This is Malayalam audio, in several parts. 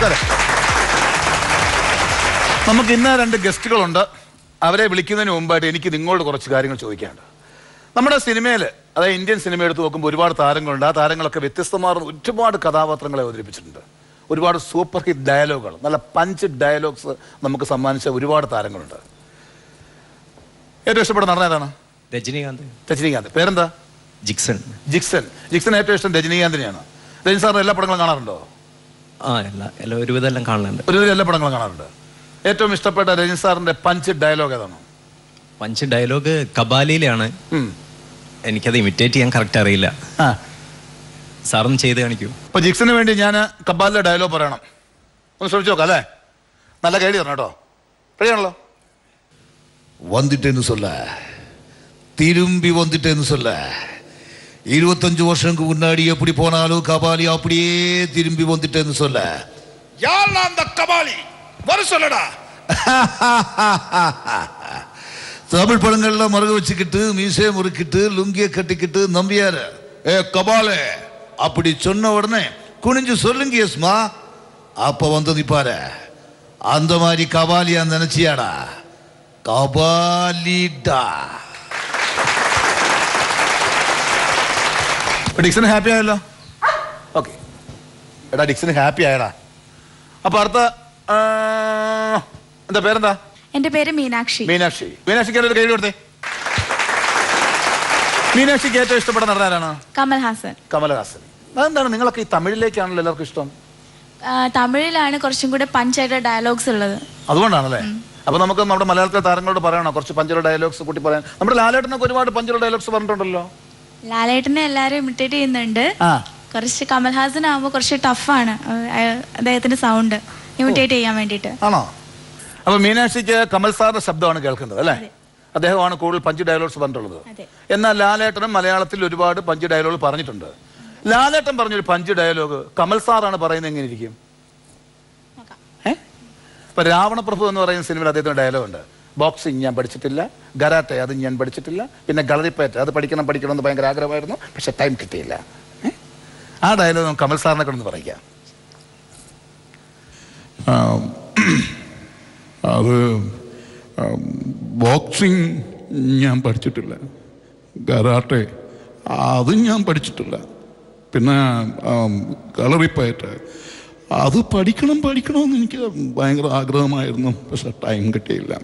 നമസ്കാരം. നമുക്ക് ഇന്ന് 2 ഗസ്റ്റുകളുണ്ട്. അവരെ വിളിക്കുന്നതിന് മുമ്പായിട്ട് എനിക്ക് നിങ്ങളോട് കുറച്ച് കാര്യങ്ങൾ ചോദിക്കാനുണ്ട്. നമ്മുടെ സിനിമയിൽ, അതായത് ഇന്ത്യൻ സിനിമ എടുത്ത് നോക്കുമ്പോൾ ഒരുപാട് താരങ്ങളുണ്ട്. ആ താരങ്ങളൊക്കെ വ്യത്യസ്തമാർന്ന ഒരുപാട് കഥാപാത്രങ്ങളെ അവതരിപ്പിച്ചിട്ടുണ്ട്. ഒരുപാട് സൂപ്പർ ഹിറ്റ് ഡയലോഗുകൾ, നല്ല പഞ്ച് ഡയലോഗ്സ് നമുക്ക് സമ്മാനിച്ച ഒരുപാട് താരങ്ങളുണ്ട്. ഏറ്റവും ഇഷ്ടപ്പെട്ട നടൻ ഏതാണ്? രജനീകാന്ത്. പേരെന്താ? ജിക്സൺ. ഏറ്റവും ഇഷ്ടം രജനീകാന്തിനെയാണ്. രജനി സാറിന് എല്ലാ പടങ്ങളും കാണാറുണ്ടോ? ഒരുവിധം എല്ലാം കാണാറുണ്ട്. ഒരുവിധം എല്ലാ പടങ്ങളും കാണാറുണ്ട്. ഏറ്റവും ഇഷ്ടപ്പെട്ട രജനി സാറിന്റെ പഞ്ച് ഡയലോഗ് ഏതാണ്? പഞ്ച് ഡയലോഗ് കബാലിയിലാണ്. എനിക്കത് ഇമിറ്റേറ്റ് ചെയ്യാൻ കറക്റ്റ് അറിയില്ല. സാറൊന്ന് ചെയ്ത് കാണിക്കൂ. അപ്പൊ ജിക്സിന് വേണ്ടി ഞാൻ കബാലിലെ ഡയലോഗ് പറയണം. ഒന്ന് ശ്രമിച്ചു നോക്കാം അല്ലേ? നല്ല കൈഡി തരണം കേട്ടോ. കഴിയാണല്ലോ. வந்துட்டேன்னு சொல்ல, திரும்பி வந்துட்டேன்னு சொல்ல. 25 வருஷங்களுக்கு முன்னாடி எப்படி போனாலும் கபாலி அப்படியே திரும்பி வந்துட்டேன்னு சொல்ல. யாரா அந்த கபாலி? வர சொல்லடா. தமிழ் படங்கள்ல மருக வச்சுக்கிட்டு மீசையை முறுக்கிட்டு லுங்கிய கட்டிக்கிட்டு நம்பியாரு கபாலே அப்படி சொன்ன உடனே குனிஞ்சு சொல்லுங்க யஸ்மா. அப்ப வந்தது பாரு, அந்த மாதிரி கபாலியா நினைச்சியாடா? കബാലിഡാ. ഡിക്സൺ ഹാപ്പി ആയല്ലോ. ഓക്കെ, എടാ ഡിക്സൺ ഹാപ്പി ആയടാ. അപ്പൊ അടുത്ത എന്താ പേരെന്താ? എന്റെ പേര് മീനാക്ഷി. മീനാക്ഷിക്ക് ഒരു കൈ കൊടുത്തേ. മീനാക്ഷിക്ക് ഏറ്റവും ഇഷ്ടപ്പെട്ട നടനാരാണ്? കമൽഹാസൻ. അതെന്താണ് നിങ്ങളൊക്കെ ഈ തമിഴിലേക്കാണല്ലോ എല്ലാവർക്കും ഇഷ്ടം? തമിഴിലാണ് കുറച്ചും കൂടെ പഞ്ചായത്ത് ഡയലോഗ്സ് ഉള്ളത്. അതുകൊണ്ടാണല്ലേ? അപ്പൊ നമുക്ക് നമ്മുടെ മലയാളത്തിലെ താരങ്ങളോട് പറയണോ കുറച്ച് പഞ്ചുള്ള ഡയലോഗ്സ് കൂട്ടി പറയാൻ? നമ്മുടെ ലാലേട്ടനൊക്കെ ഒരുപാട് പഞ്ചുള്ള ഡയലോഗ്സ് പറഞ്ഞിട്ടുണ്ടല്ലോ. ലാലേട്ടനെ എല്ലാരും ഇമിറ്റേറ്റ് ചെയ്യുന്നുണ്ട്. കുറച്ച് കമൽഹാസൻ ആവുമ്പോ കുറച്ച് ടഫാണ് അദ്ദേഹത്തിന്റെ സൗണ്ട് ഇമിറ്റേറ്റ് ചെയ്യാൻ വേണ്ടിട്ട്. ആണോ? അപ്പൊ മീനാക്ഷിക്ക് കമൽ സാറിന്റെ ശബ്ദമാണ് കേൾക്കുന്നത് അല്ലേ? അദ്ദേഹമാണ് കൂടുതൽ പഞ്ച് ഡയലോഗ്സ് പറഞ്ഞിട്ടുള്ളത്. എന്നാൽ ലാലേട്ടനും മലയാളത്തിൽ ഒരുപാട് പഞ്ച് ഡയലോഗ് പറഞ്ഞിട്ടുണ്ട്. ലാലേട്ടൻ പറഞ്ഞൊരു പഞ്ച് ഡയലോഗ് കമൽ സാറാണ് പറയുന്നത്, എങ്ങനെ ഇരിക്കും? ഇപ്പൊ രാവണപ്രഭു എന്ന് പറയുന്ന സിനിമയിൽ അദ്ദേഹത്തിന് ഡയലോഗ് ഉണ്ട്. ബോക്സിങ് ഞാൻ പഠിച്ചിട്ടില്ല, കരാട്ടെ അത് ഞാൻ പഠിച്ചിട്ടില്ല, പിന്നെ കളരിപ്പയറ്റ് അത് പഠിക്കണം എന്ന് ഭയങ്കര ആഗ്രഹമായിരുന്നു, പക്ഷെ ടൈം കിട്ടിയില്ല. ആ ഡയലോഗ് നമുക്ക് കമൽ സാറിനെ കൊണ്ടൊന്ന് പറയാം. അത് ബോക്സിങ് ഞാൻ പഠിച്ചിട്ടില്ല, കരാട്ടെ അതും ഞാൻ പഠിച്ചിട്ടില്ല, പിന്നെ കളറിപ്പയറ്റ് അത് പഠിക്കണമെന്ന് എനിക്ക് ഭയങ്കര ആഗ്രഹമായിരുന്നു, പക്ഷെ ടൈം കിട്ടിയില്ല.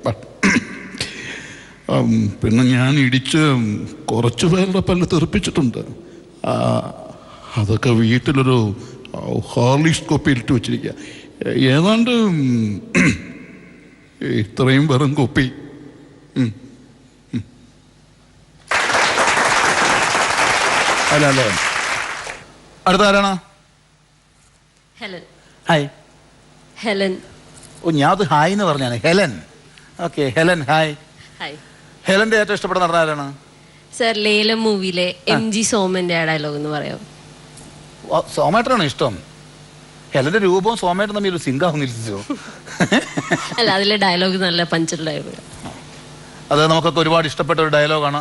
പിന്നെ ഞാൻ ഇടിച്ച് കുറച്ച് പേരുടെ പല്ല് തെറിപ്പിച്ചിട്ടുണ്ട്. അതൊക്കെ വീട്ടിലൊരു ഹോർലിക്സ് കുപ്പിയിലിട്ട് വെച്ചിരിക്കുക. ഏതാണ്ട് ഇത്രയും വെറും കുപ്പി. അല്ലേ? അടുത്ത ആരാണ്? ഹായ്. ഹെലൻ. ഓ, ഞാൻ അത് ഹായ് എന്ന് പറഞ്ഞാണ്. ഹെലൻ. Okay, Helen hi. ഹെലന്റെ ഏറ്റവും ഇഷ്ടപ്പെട്ട നടൻ ആരാണ്? സർ, ലേലം മൂവിയിലെ MG സോമന്റെ ഡയലോഗ് എന്ന് പറയാം. സോമേട്ടനാണ് ഇഷ്ടം? ഹെലന്റെ രൂപവും സോമേട്ടൻ തമ്മിൽ ഒരു സിങ്കാവുന്നില്ലോ? അല്ല, അതിലെ ഡയലോഗ് നല്ല പഞ്ചുള്ള ഡയലോഗ്. അത് നമുക്കൊക്കെ ഒരുപാട് ഇഷ്ടപ്പെട്ട ഒരു ഡയലോഗാണ്.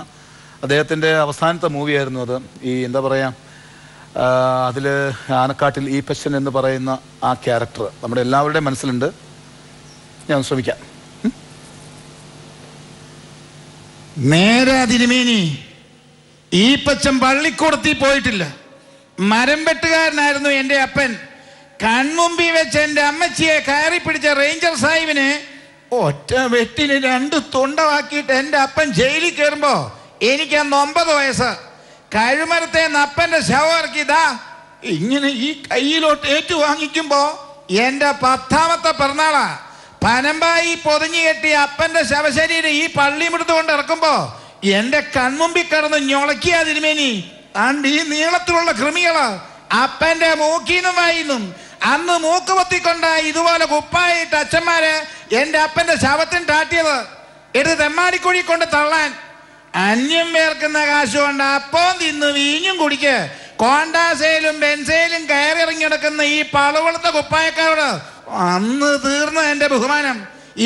അദ്ദേഹത്തിന്റെ അവസാനത്തെ മൂവിയായിരുന്നു അത്. ഈ എന്താ പറയാ, അതിൽ ആനക്കാട്ടിൽ ഈ പശൻ എന്ന് പറയുന്ന ആ ക്യാരക്ടർ നമ്മുടെ എല്ലാവരുടെയും മനസ്സിലുണ്ട്. ഞാൻ ശ്രമിക്കാം. നേരെ തിരുമേനി, ഈ പച്ചൻ പള്ളിക്കൂടത്തിൽ പോയിട്ടില്ല. മരം വെട്ടുകാരനായിരുന്നു എൻ്റെ അപ്പൻ. കൺമുമ്പിൽ വെച്ച് എൻ്റെ അമ്മച്ചിയെ കയറി പിടിച്ച റേഞ്ചർ സാഹിബിന് ഒറ്റ വെട്ടിന് 2 തുണ്ടമാക്കിയിട്ട് എൻ്റെ അപ്പൻ ജയിലിൽ കയറുമ്പോ എനിക്ക് അന്ന് 9 വയസ്സ്. കഴുമരത്തെ അപ്പന്റെ ശവം ഇറക്കിയതാ ഇങ്ങനെ ഈ കയ്യിലോട്ട് ഏറ്റുവാങ്ങിക്കുമ്പോ എൻ്റെ 10ാമത്തെ പിറന്നാളാ. പനമ്പായി പൊതിഞ്ഞു കെട്ടി അപ്പന്റെ ശവശരീരം ഈ പള്ളിമുടുത്ത് കൊണ്ട് ഇറക്കുമ്പോ എന്റെ കൺമുമ്പിൽ കിടന്ന് ഞൊളക്കിയാ തിരുമേനി. ആണ്ട് ഈ നീളത്തിലുള്ള കൃമികള് അപ്പന്റെ മൂക്കീന്നും വായിന്നും അന്ന് മൂക്ക് പൊത്തിക്കൊണ്ട ഇതുപോലെ കുപ്പായിട്ട് അച്ഛന്മാര് എന്റെ അപ്പന്റെ ശവത്തിന് താട്ടിയത് എടുത്ത് തെമ്മാടിക്കുഴി കൊണ്ട് തള്ളാൻ. അന്യം പേർക്കുന്ന കാശ് കൊണ്ട് അപ്പം തിന്ന് വീഞ്ഞും കുടിക്ക് കോണ്ടാസയിലും ബെൻസയിലും കയറിറങ്ങി കിടക്കുന്ന ഈ പളവളത്തെ കുപ്പായക്കാരോട് അന്ന് തീർന്ന എന്റെ ബഹുമാനം.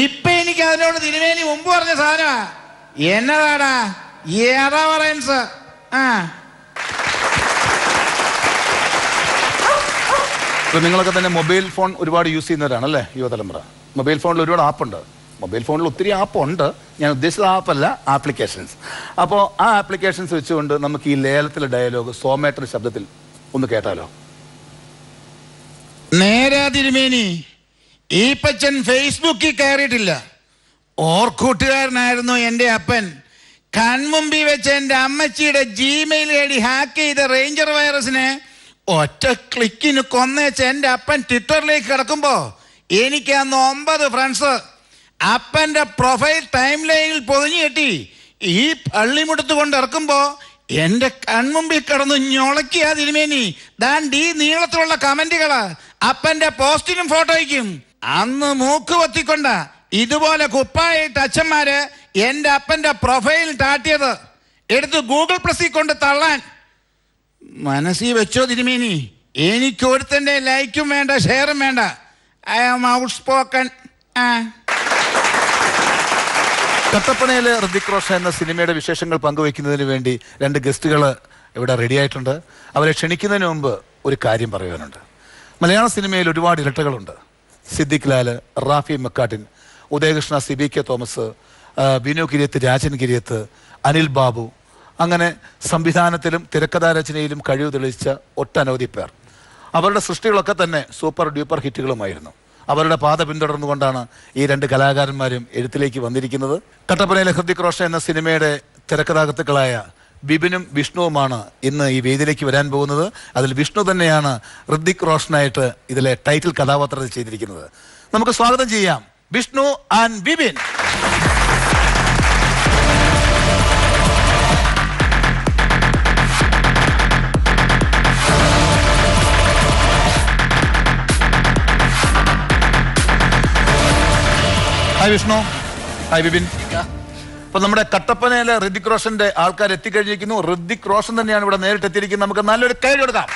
ഇപ്പൊ എനിക്ക് അതിനോട് തിരുമേനി മുമ്പ് പറഞ്ഞ സാധനമാ. എന്നതാടാ റെഫറൻസ്? ഇപ്പൊ നിങ്ങളൊക്കെ തന്നെ മൊബൈൽ ഫോൺ ഒരുപാട് യൂസ് ചെയ്യുന്നവരാണല്ലേ യുവതലമുറ. മൊബൈൽ ഫോണിൽ ഒരുപാട് ആപ്പുണ്ട്. മൊബൈൽ ഫോണിൽ ഒത്തിരി ആപ്പുണ്ട്. ഞാൻ ഉദ്ദേശിച്ച ആപ്പല്ല, ആപ്ലിക്കേഷൻസ്. അപ്പോൾ ആ ആപ്ലിക്കേഷൻസ് വെച്ചുകൊണ്ട് നമുക്ക് ഈ ലേലത്തിലെ ഡയലോഗ് സോമേട്ടന്റെ ശബ്ദത്തിൽ ഒന്ന് കേട്ടാലോ? നേരാ തിരുമേനി, ഈ പച്ചൻ ഫേസ്ബുക്കിൽ കയറിയിട്ടില്ല. ഓർക്കൂട്ടുകാരനായിരുന്നു എൻ്റെ അപ്പൻ. കൺമുമ്പിൽ വെച്ച് എൻ്റെ അമ്മച്ചിയുടെ ജിമെയിൽ ഐ ഡി ഹാക്ക് ചെയ്ത റേഞ്ചർ വൈറസിനെ ഒറ്റ ക്ലിക്കിന് കൊന്നേച്ച് എൻ്റെ അപ്പൻ ട്വിറ്ററിലേക്ക് കിടക്കുമ്പോ എനിക്ക് അന്ന് 9 ഫ്രണ്ട്സ്. അപ്പൻ്റെ പ്രൊഫൈൽ ടൈം ലൈനിൽ പൊതിഞ്ഞു കെട്ടി ഈ പള്ളിമുട്ടത്ത് കൊണ്ട് ഇറക്കുമ്പോ എൻ്റെ കൺമുമ്പിൽ കിടന്ന് ഞൊളക്കിയ തിരുമേനി ദാണ്ട് ഈ നീളത്തിലുള്ള കമന്റുകള് അപ്പൻ്റെ പോസ്റ്റിനും ഫോട്ടോയ്ക്കും. അന്ന് മൂക്ക് പൊത്തിക്കൊണ്ട ഇതുപോലെ കുപ്പായിട്ട് അച്ഛന്മാര് എൻ്റെ അപ്പൻ്റെ പ്രൊഫൈൽ താട്ടിയത് എടുത്ത് ഗൂഗിൾ പ്ലസിൽ കൊണ്ട് തള്ളാൻ മനസ്സിൽ വെച്ചോ തിരുമേനി. എനിക്ക് ഒരുത്തൻ്റെ ലൈക്കും വേണ്ട, ഷെയറും വേണ്ട. I am outspoken. കട്ടപ്പനയിലെ ഋതിക് റോഷൻ എന്ന സിനിമയുടെ വിശേഷങ്ങൾ പങ്കുവയ്ക്കുന്നതിന് വേണ്ടി 2 ഗസ്റ്റുകൾ ഇവിടെ റെഡി ആയിട്ടുണ്ട്. അവരെ ക്ഷണിക്കുന്നതിന് മുമ്പ് ഒരു കാര്യം പറയുവാനുണ്ട്. മലയാള സിനിമയിൽ ഒരുപാട് ഇരട്ടകളുണ്ട്. സിദ്ദിഖ് ലാൽ, റാഫി മക്കാട്ടിൻ, ഉദയകൃഷ്ണ, CBK തോമസ്, ബിനു കിരിയത്ത്, രാജൻ കിരിയത്ത്, അനിൽ ബാബു, അങ്ങനെ സംവിധാനത്തിലും തിരക്കഥാരചനയിലും കഴിവ് തെളിയിച്ച ഒട്ടനവധി പേർ. അവരുടെ സൃഷ്ടികളൊക്കെ തന്നെ സൂപ്പർ ഡ്യൂപ്പർ ഹിറ്റുകളുമായിരുന്നു. അവരുടെ പാത പിന്തുടർന്നുകൊണ്ടാണ് ഈ 2 കലാകാരന്മാരും എഴുത്തിലേക്ക് വന്നിരിക്കുന്നത്. കട്ടപ്പനയിലെ ഋതിക് റോഷൻ എന്ന സിനിമയുടെ തിരക്കഥാകൃത്തുക്കളായ ബിബിനും വിഷ്ണുവുമാണ് ഇന്ന് ഈ വേദിയിലേക്ക് വരാൻ പോകുന്നത്. അതിൽ വിഷ്ണു തന്നെയാണ് ഋതിക് റോഷനായിട്ട് ഇതിലെ ടൈറ്റിൽ കഥാപാത്രത്തിൽ ചെയ്തിരിക്കുന്നത്. നമുക്ക് സ്വാഗതം ചെയ്യാം Vishnu and Bibin. Hi Vishnu. Hi Bibin. അപ്പൊ നമ്മുടെ കട്ടപ്പനയിലെ ഋതിക് റോഷന്റെ ആൾക്കാർ എത്തിക്കഴിഞ്ഞിരിക്കുന്നു. ഋതിക് റോഷൻ തന്നെയാണ് ഇവിടെ നേരിട്ട് എത്തിയിരിക്കുന്നത്. നമുക്ക് നല്ലൊരു കൈ കൊടുക്കാം.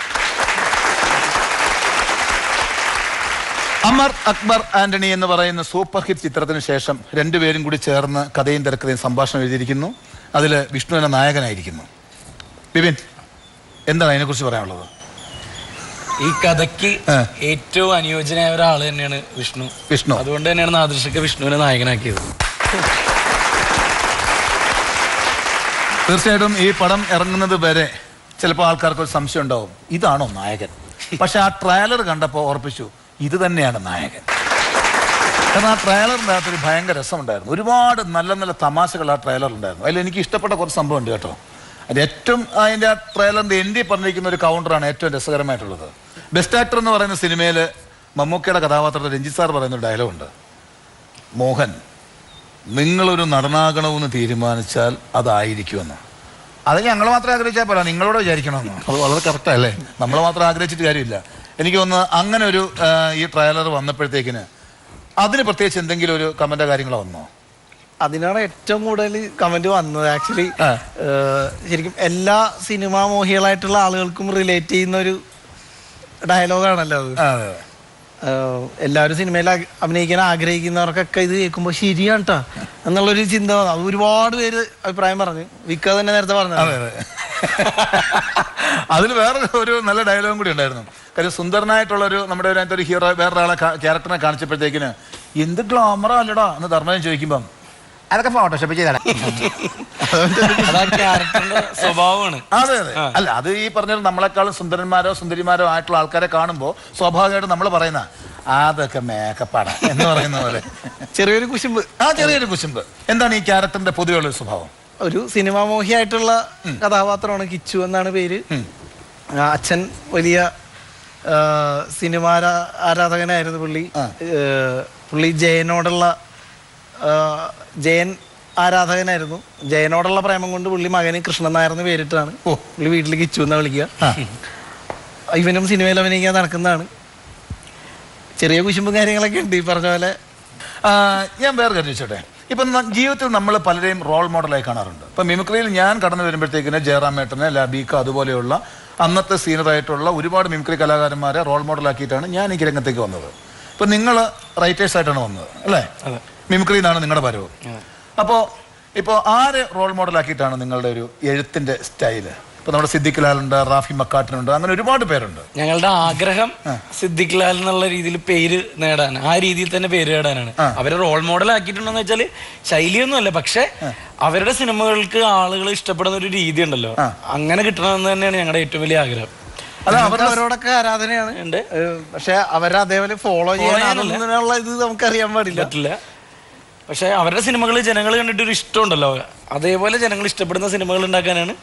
അമർ അക്ബർ ആന്റണി എന്ന് പറയുന്ന സൂപ്പർ ഹിറ്റ് ചിത്രത്തിന് ശേഷം 2 പേരും കൂടി ചേർന്ന് കഥയും തിരക്കഥയും സംഭാഷണം എഴുതിയിരിക്കുന്നു. അതിൽ വിഷ്ണു എന്ന നായകനായിരിക്കുന്നു. ബിബിൻ, എന്താണ് അതിനെക്കുറിച്ച് പറയാനുള്ളത്? ഈ കഥയ്ക്ക് ഏറ്റവും അനുയോജ്യനായ ഒരാൾ തന്നെയാണ് വിഷ്ണു. അതുകൊണ്ട് തന്നെയാണ് നാദൃശക്ക് വിഷ്ണുവിനെ നായകനാക്കിയത്. തീർച്ചയായിട്ടും ഈ പടം ഇറങ്ങുന്നത് വരെ ചിലപ്പോൾ ആൾക്കാർക്ക് ഒരു സംശയം ഉണ്ടാവും, ഇതാണോ നായകൻ? പക്ഷെ ആ ട്രailer കണ്ടപ്പോൾ ഓർപ്പിച്ചു, ഇത് തന്നെയാണ് നായകൻ. കാരണം ആ ട്രailerന്റെ അകത്തൊരു ഭയങ്കര രസമുണ്ടായിരുന്നു. ഒരുപാട് നല്ല നല്ല തമാശകൾ ആ ട്രailerലുണ്ടായിരുന്നു. അതിൽ എനിക്ക് ഇഷ്ടപ്പെട്ട കുറച്ച് സംഭവം ഉണ്ട് കേട്ടോ. അത് ഏറ്റവും അതിൻ്റെ ആ ട്രailerന്റെ എൻഡിൽ പറഞ്ഞിരിക്കുന്ന ഒരു കൗണ്ടറാണ് ഏറ്റവും രസകരമായിട്ടുള്ളത്. ബെസ്റ്റ് ആക്ടർ എന്ന് പറയുന്ന സിനിമയിൽ മമ്മൂക്കയുടെ കഥാപാത്രത്തിൽ രഞ്ജിത്ത് സാർ പറയുന്നൊരു ഡയലോഗുണ്ട്, മോഹൻ നിങ്ങളൊരു നടനാകണമെന്ന് തീരുമാനിച്ചാൽ അതായിരിക്കുമെന്ന്. അത് ഞങ്ങൾ മാത്രം ആഗ്രഹിച്ചാൽ പോരാ, നിങ്ങളോട് വിചാരിക്കണമെന്ന്. അത് വളരെ കറക്റ്റല്ലേ? നമ്മൾ മാത്രം ആഗ്രഹിച്ചിട്ട് കാര്യമില്ല. എനിക്ക് തോന്നുന്നു അങ്ങനെ ഒരു ഈ ട്രailer വന്നപ്പോഴത്തേക്കിന് അതിന് പ്രത്യേകിച്ച് എന്തെങ്കിലും ഒരു കമന്റോ കാര്യങ്ങളോ വന്നോ? അതിനാണ് ഏറ്റവും കൂടുതൽ കമന്റ് വന്നത്. ആക്ച്വലി ശരിക്കും എല്ലാ സിനിമാ മോഹികളായിട്ടുള്ള ആളുകൾക്കും റിലേറ്റ് ചെയ്യുന്ന ഒരു ഡയലോഗാണല്ലോ അത്. എല്ലാവരും സിനിമയിൽ അഭിനയിക്കാൻ ആഗ്രഹിക്കുന്നവർക്കൊക്കെ ഇത് കേൾക്കുമ്പോൾ ശരിയാണ് കേട്ടോ എന്നുള്ളൊരു ചിന്ത അത് ഒരുപാട് പേര് അഭിപ്രായം പറഞ്ഞു. വിക്ക തന്നെ നേരത്തെ പറഞ്ഞു. അതിൽ വേറെ ഒരു നല്ല ഡയലോഗും കൂടി ഉണ്ടായിരുന്നു. കാര്യം സുന്ദരനായിട്ടുള്ള ഒരു നമ്മുടെ ഒരു ഹീറോ വേറൊരാളെ ക്യാരക്ടറിനെ കാണിച്ചപ്പോഴത്തേക്കിന് എന്ത് ഗ്ലാമറാ അല്ലടാ എന്ന് ധർമ്മജൻ ചോദിക്കുമ്പം അതൊക്കെ ഫോട്ടോഷോപ്പ് ചെയ്താണ്. സ്വഭാവമാണ്. അതെ അതെ. അല്ല അത് ഈ പറഞ്ഞ നമ്മളെക്കാളും സുന്ദരന്മാരോ സുന്ദരിമാരോ ആയിട്ടുള്ള ആൾക്കാരെ കാണുമ്പോൾ സ്വാഭാവികമായിട്ട് നമ്മൾ പറയുന്ന അതൊക്കെ മേക്കപ്പാണ് എന്ന് പറയുന്ന പോലെ ചെറിയൊരു കുശുമ്പ്. ചെറിയൊരു കുശുമ്പ്. എന്താണ് ഈ ക്യാരക്ടറിന്റെ പൊതുവെയുള്ള ഒരു സ്വഭാവം? ഒരു സിനിമാ മോഹിയായിട്ടുള്ള കഥാപാത്രമാണ്. കിച്ചു എന്നാണ് പേര്. അച്ഛൻ വലിയ സിനിമാ ആരാധകനായിരുന്നു. പുള്ളി ജയനോടുള്ള ജയൻ ആരാധകനായിരുന്നു. ജയനോടുള്ള പ്രേമം കൊണ്ട് പുള്ളി മകന് കൃഷ്ണൻ നായർന്ന് പേരിട്ടാണ് പുള്ളി വീട്ടിൽ കിച്ചു എന്നാ വിളിക്കുക. ഇവനും സിനിമയിൽ അഭിനയിക്കാൻ നടക്കുന്നതാണ്. ചെറിയ കുശുമ്പും കാര്യങ്ങളൊക്കെ ഉണ്ട് ഈ പറഞ്ഞ പോലെ. ഞാൻ വേറെ കാര്യം ചോദിച്ചോട്ടെ, ഇപ്പം ജീവിതത്തിൽ നമ്മൾ പലരെയും റോൾ മോഡലായി കാണാറുണ്ട്. ഇപ്പം മിമിക്രിയിൽ ഞാൻ കടന്നു വരുമ്പോഴത്തേക്കിന് ജയറാമേട്ടനെ, ലബീക്ക അതുപോലെയുള്ള അന്നത്തെ സീനിയറായിട്ടുള്ള ഒരുപാട് മിമിക്രി കലാകാരന്മാരെ റോൾ മോഡലാക്കിയിട്ടാണ് ഞാൻ ഈ രംഗത്തേക്ക് വന്നത്. ഇപ്പം നിങ്ങൾ റൈറ്റേഴ്സായിട്ടാണ് വന്നത് അല്ലേ? മിമിക്രി എന്നാണ് നിങ്ങളുടെ പരവ്. അപ്പോൾ ഇപ്പോൾ ആരെ റോൾ മോഡലാക്കിയിട്ടാണ് നിങ്ങളുടെ ഒരു എഴുത്തിൻ്റെ സ്റ്റൈല്? ഇപ്പൊ നമ്മുടെ സിദ്ദിഖ് ലാലുണ്ട്, റാഫി മക്കാട്ടിനുണ്ട്, അങ്ങനെ ഒരുപാട് പേരുണ്ട്. ഞങ്ങളുടെ ആഗ്രഹം സിദ്ദിഖ് ലാൽ എന്നുള്ള രീതിയിൽ പേര് നേടാൻ, ആ രീതിയിൽ തന്നെ പേര് നേടാനാണ്. അവരെ റോൾ മോഡൽ ആക്കിയിട്ടുണ്ടെന്ന് വെച്ചാല് ശൈലിയൊന്നും അല്ല, പക്ഷെ അവരുടെ സിനിമകൾക്ക് ആളുകൾ ഇഷ്ടപ്പെടുന്ന ഒരു രീതി ഉണ്ടല്ലോ, അങ്ങനെ കിട്ടണമെന്ന് തന്നെയാണ് ഞങ്ങളുടെ ഏറ്റവും വലിയ ആഗ്രഹം. അത് അവരോടൊക്കെ ആരാധനയാണ് ഉണ്ട്, പക്ഷെ അവരെ അതേപോലെ ഫോളോ ചെയ്യാനുള്ള ഇത് നമുക്കറിയാൻ പറ്റില്ല. പക്ഷെ അവരുടെ സിനിമകൾ ജനങ്ങൾ കണ്ടിട്ടൊരു ഇഷ്ടമുണ്ടല്ലോ, അതേപോലെ ജനങ്ങൾ ഇഷ്ടപ്പെടുന്ന സിനിമകൾ ഉണ്ടാക്കാനാണ്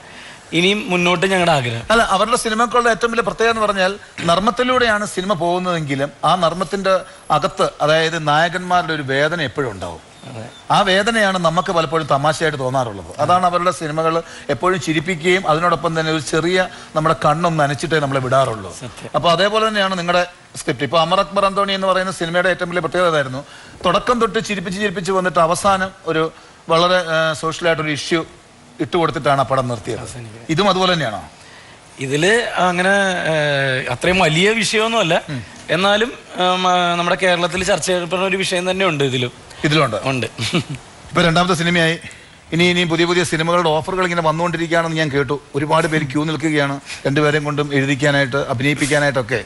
ഇനിയും മുന്നോട്ട് ഞങ്ങളുടെ ആഗ്രഹം. അല്ല, അവരുടെ സിനിമകളുടെ ഏറ്റവും വലിയ പ്രത്യേകത എന്ന് പറഞ്ഞാൽ നർമ്മത്തിലൂടെയാണ് സിനിമ പോകുന്നതെങ്കിലും ആ നർമ്മത്തിന്റെ അകത്ത്, അതായത് നായകന്മാരുടെ ഒരു വേദന എപ്പോഴും ഉണ്ടാവും. ആ വേദനയാണ് നമുക്ക് പലപ്പോഴും തമാശയായിട്ട് തോന്നാറുള്ളത്. അതാണ് അവരുടെ സിനിമകൾ എപ്പോഴും ചിരിപ്പിക്കുകയും അതിനോടൊപ്പം തന്നെ ഒരു ചെറിയ നമ്മുടെ കണ്ണും നനച്ചിട്ടേ നമ്മളെ വിടാറുള്ളൂ. അപ്പൊ അതേപോലെ തന്നെയാണ് നിങ്ങളുടെ സ്ക്രിപ്റ്റ്. ഇപ്പൊ അമർ അക്ബർ അന്തോണി എന്ന് പറയുന്ന സിനിമയുടെ ഏറ്റവും വലിയ പ്രത്യേകത ആയിരുന്നു, തുടക്കം തൊട്ട് ചിരിപ്പിച്ച് വന്നിട്ട് അവസാനം ഒരു വളരെ സോഷ്യലായിട്ടൊരു ഇഷ്യൂ ഇട്ടുകൊടുത്തിട്ടാണ് ആ പടം നിർത്തിയത്. ഇതും അതുപോലെ തന്നെയാണോ? ഇതില് അങ്ങനെ അത്രയും വലിയ വിഷയമൊന്നുമല്ല, എന്നാലും നമ്മുടെ കേരളത്തിൽ ചർച്ച ചെയ്യപ്പെടുന്ന ഒരു വിഷയം തന്നെ ഉണ്ട് ഇതിലുണ്ട്. ഇപ്പൊ രണ്ടാമത്തെ സിനിമയായി, ഇനിയും പുതിയ സിനിമകളുടെ ഓഫറുകൾ ഇങ്ങനെ വന്നുകൊണ്ടിരിക്കുകയാണെന്ന് ഞാൻ കേട്ടു. ഒരുപാട് പേര് ക്യൂ നിൽക്കുകയാണ് രണ്ടുപേരെയും കൊണ്ടും എഴുതിക്കാനായിട്ട്, അഭിനയിപ്പിക്കാനായിട്ടൊക്കെ.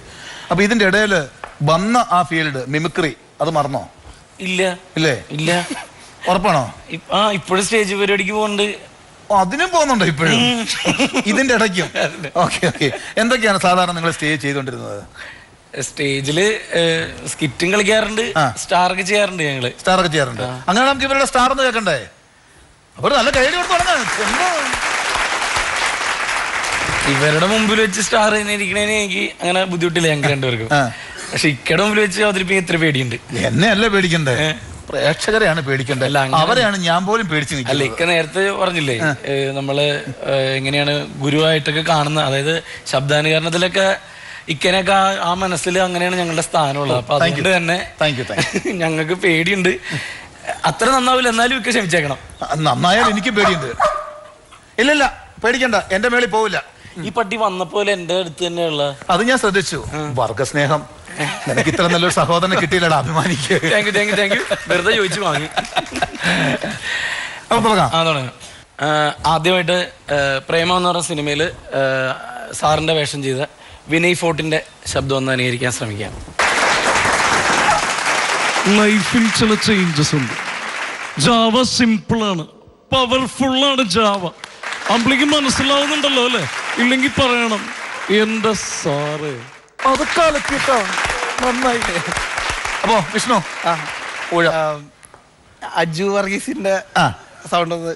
അപ്പൊ ഇതിന്റെ ഇടയിൽ വന്ന ആ ഫീൽഡ് മിമിക്രി അത് മറന്നോ? ഇല്ലേ? ഉറപ്പാണോ? ഇപ്പോഴും സ്റ്റേജ് പരിപാടിക്ക് പോകുന്നുണ്ട്. അതിനും പോകുന്നുണ്ടോ ഇപ്പോഴും ഇതിന്റെ ഇടയ്ക്കും? ഓക്കെ. എന്തൊക്കെയാണ് സാധാരണ നിങ്ങൾ സ്റ്റേജ് ചെയ്തോണ്ടിരുന്നത്? സ്റ്റേജില് സ്കിറ്റും കളിക്കാറുണ്ട്, സ്റ്റാറൊക്കെ ചെയ്യാറുണ്ട്. സ്റ്റാറൊക്കെ ചെയ്യാറുണ്ട്. അങ്ങനെ നമുക്ക് ഇവരുടെ സ്റ്റാർ എന്ന് കേൾക്കണ്ടേ? അപ്പൊ നല്ല കൈഡി കൊടുത്ത് തുടങ്ങാം. ഇവരുടെ മുമ്പിൽ വെച്ച് സ്റ്റാർ ഇരിക്കണേന് എനിക്ക് അങ്ങനെ ബുദ്ധിമുട്ടില്ല ഞങ്ങൾക്ക് രണ്ടുപേർക്കും. പക്ഷെ ഇക്കടെ മുമ്പിൽ വെച്ച് അവതരിപ്പിക്കാൻ ഇത്ര പേടിയുണ്ട്. എന്നെ അല്ലേ പേടിക്കണ്ടേ, പ്രേക്ഷകരെയാണ് പേടിക്കേണ്ടത്. അവരെയാണ് ഞാൻ പോലും പേടിച്ചു നിൽക്കുന്നത്. അല്ല, ഇക്ക നേരത്തെ പറഞ്ഞില്ലേ നമ്മള് എങ്ങനെയാണ് ഗുരുവായിട്ടൊക്കെ കാണുന്ന, അതായത് ശബ്ദാനുകരണത്തിലൊക്കെ ഇക്കനൊക്കെ ആ മനസ്സിൽ അങ്ങനെയാണ് ഞങ്ങളുടെ സ്ഥാനമുള്ളത്. അപ്പൊ അതുകൊണ്ട് തന്നെ ഞങ്ങൾക്ക് പേടിയുണ്ട്. അത്ര നന്നാവില്ല, എന്നാലും ഇക്ക ക്ഷമിച്ചേക്കണം. നന്നായാലും എനിക്ക് പേടിയുണ്ട്. ഇല്ല, പേടിക്കണ്ട, എന്റെ മേളിൽ പോവില്ല. ഈ പട്ടി വന്നപ്പോലെ എന്റെ അടുത്ത് തന്നെയുള്ള അത് ഞാൻ ശ്രദ്ധിച്ചു. വർഗസ്നേഹം, എനിക്ക് ഇത്ര നല്ലൊരു സഹോദരനെ കിട്ടിയില്ലടാ, അഭിമാനിക്ക്. Thank you. വെറുതെ ചോദിച്ചു വാങ്ങി. ആദ്യമായിട്ട് പ്രേമം എന്ന് പറഞ്ഞ സിനിമയില് സാറിന്റെ വേഷം ചെയ്ത വിനയ് ഫോർട്ടിന്റെ ശബ്ദം ഒന്ന് അനുകരിക്കാൻ ശ്രമിക്കാം. ലൈഫിൽ ചില ചേഞ്ചസ് ഉണ്ട്. ജാവ സിമ്പിളാണ്, പവർഫുള്ളാണ് ജാവ. അമ്പിളിക്ക് മനസ്സിലാവുന്നുണ്ടല്ലോ അല്ലേ? ഇല്ലെങ്കിൽ പറയണം എന്റെ സാറ്. അതൊക്കെ അലക്കിട്ടോ നന്നായി. അപ്പോ വിഷ്ണു, അജു വർഗീസിന്റെ സൗണ്ട് ഒന്ന്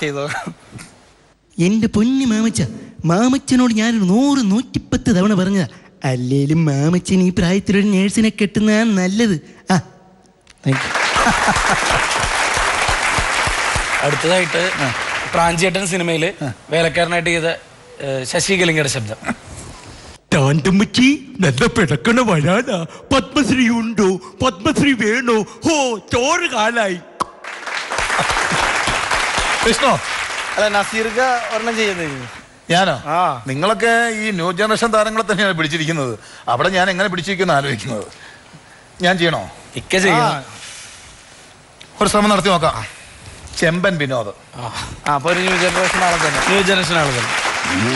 ചെയ്തോ. എന്റെ പൊന്നു മാമച്ചനോട് ഞാൻ 100-110 തവണ പറഞ്ഞതാ, അല്ലേലും മാമച്ചൻ ഈ പ്രായത്തിലൊരു നേഴ്സിനെ കെട്ടുന്നതാണ് നല്ലത്. അടുത്തതായിട്ട് പ്രാഞ്ചിയേട്ടൻ സിനിമയില് വേലക്കാരനായിട്ട് ചെയ്ത ശശികലിംഗയുടെ ശബ്ദം. നല്ല പിടക്കണ വരാനാ, പത്മശ്രീ ഉണ്ടോ, പത്മശ്രീ വേണോ, ഹോ ചോറ് കാലായി. വിഷ്ണു, അല്ല നസീർക്ക ഒരെണ്ണം ചെയ്യുന്നത്. ഞാനോ? നിങ്ങളൊക്കെ ഈ ന്യൂ ജനറേഷൻ താരങ്ങളെ തന്നെയാണ് പിടിച്ചിരിക്കുന്നത്. അവിടെ ഞാൻ എങ്ങനെ പിടിച്ചിരിക്കുന്നു ആലോചിക്കുന്നത്. ഞാൻ ചെയ്യണോ? ഇക്ക ചെയ്യണം. ഒരു ശ്രമം നടത്തി നോക്കാം. ചെമ്പൻ വിനോദ്. അപ്പൊ ഒരു ന്യൂ ജനറേഷൻ ആളെ തന്നെ.